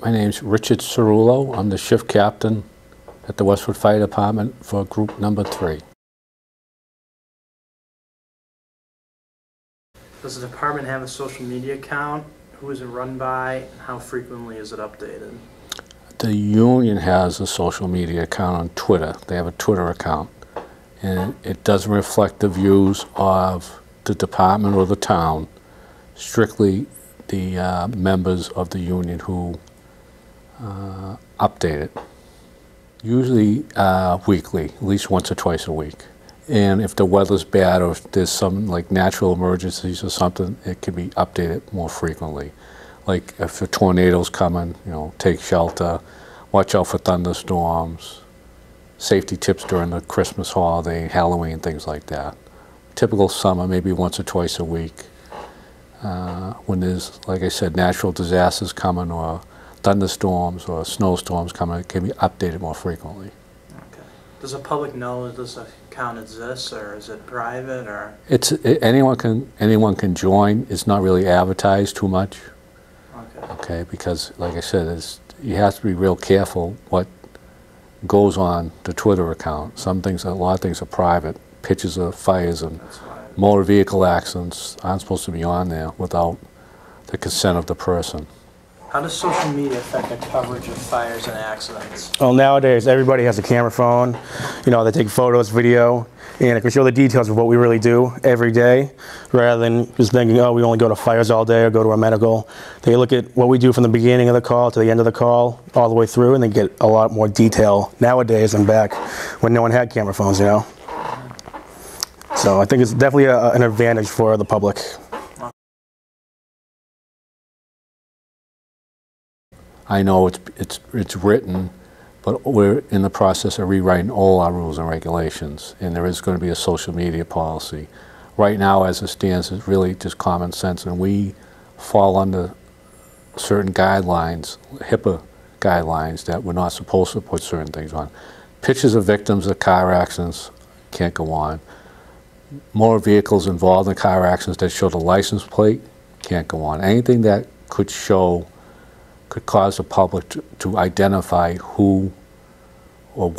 My name's Richard Cerullo. I'm the shift captain at the Westwood Fire Department for group number 3. Does the department have a social media account? Who is it run by? And how frequently is it updated? The union has a social media account on Twitter. They have a Twitter account. And it doesn't reflect the views of the department or the town, strictly the members of the union who update it. Usually weekly, at least once or twice a week. And if the weather's bad or if there's some like natural emergencies or something, it can be updated more frequently. Like if a tornado's coming, you know, take shelter, watch out for thunderstorms, safety tips during the Christmas holiday, Halloween, things like that. Typical summer, maybe once or twice a week. When there's, like I said, natural disasters coming or thunderstorms or snowstorms coming, it can be updated more frequently. Okay. Does the public know that this account exists, or is it private, or? Anyone can join. It's not really advertised too much. Okay. Okay, because like I said, you have to be real careful what goes on the Twitter account. A lot of things are private. Pictures of fires and motor vehicle accidents aren't supposed to be on there without the consent of the person. How does social media affect the coverage of fires and accidents? Well, nowadays everybody has a camera phone. You know, they take photos, video, and it can show the details of what we really do every day, rather than just thinking, oh, we only go to fires all day or go to a medical. They look at what we do from the beginning of the call to the end of the call, all the way through, and they get a lot more detail nowadays than back when no one had camera phones, you know. So I think it's definitely an advantage for the public. I know it's written, but we're in the process of rewriting all our rules and regulations, and there is going to be a social media policy. Right now, as it stands, it's really just common sense, and we fall under certain guidelines, HIPAA guidelines, that we're not supposed to put certain things on. Pictures of victims of car accidents can't go on. Motor vehicles involved in car accidents that show the license plate can't go on. Anything that could cause the public to identify who or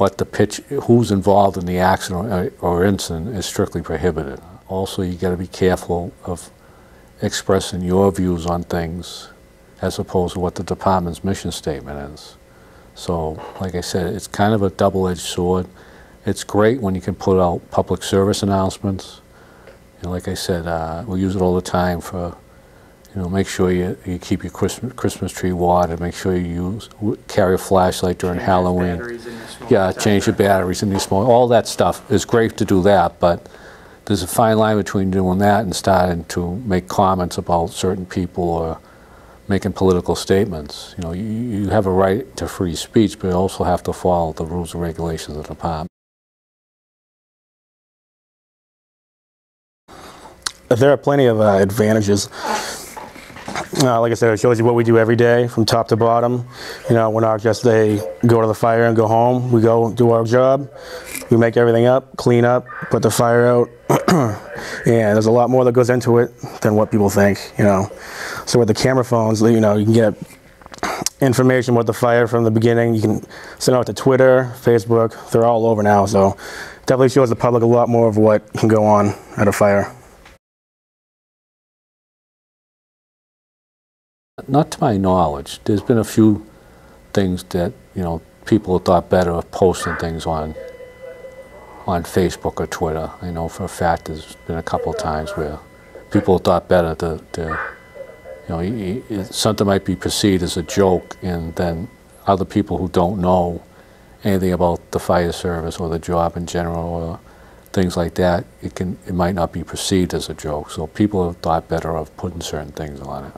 who's involved in the accident or incident is strictly prohibited. Also, you got to be careful of expressing your views on things as opposed to what the department's mission statement is. So, like I said, it's kind of a double-edged sword. It's great when you can put out public service announcements. And like I said, we use it all the time for, you know, make sure you keep your Christmas tree watered, make sure you carry a flashlight during Halloween. Yeah, change your batteries in your smoke. All that stuff is great to do that, but there's a fine line between doing that and starting to make comments about certain people or making political statements. You know, you have a right to free speech, but you also have to follow the rules and regulations of the department. There are plenty of advantages. Like I said, it shows you what we do every day from top to bottom. You know, we're not just go to the fire and go home. We go do our job. We make everything up, clean up, put the fire out. And there's a lot more that goes into it than what people think, you know. So with the camera phones, you know, you can get information about the fire from the beginning. You can send out to Twitter, Facebook. They're all over now. So definitely shows the public a lot more of what can go on at a fire. Not to my knowledge. There's been a few things that, you know, people have thought better of posting things on Facebook or Twitter. I know for a fact there's been a couple of times where people have thought better you know, something might be perceived as a joke, and then other people who don't know anything about the fire service or the job in general or things like that, it might not be perceived as a joke. So people have thought better of putting certain things on it.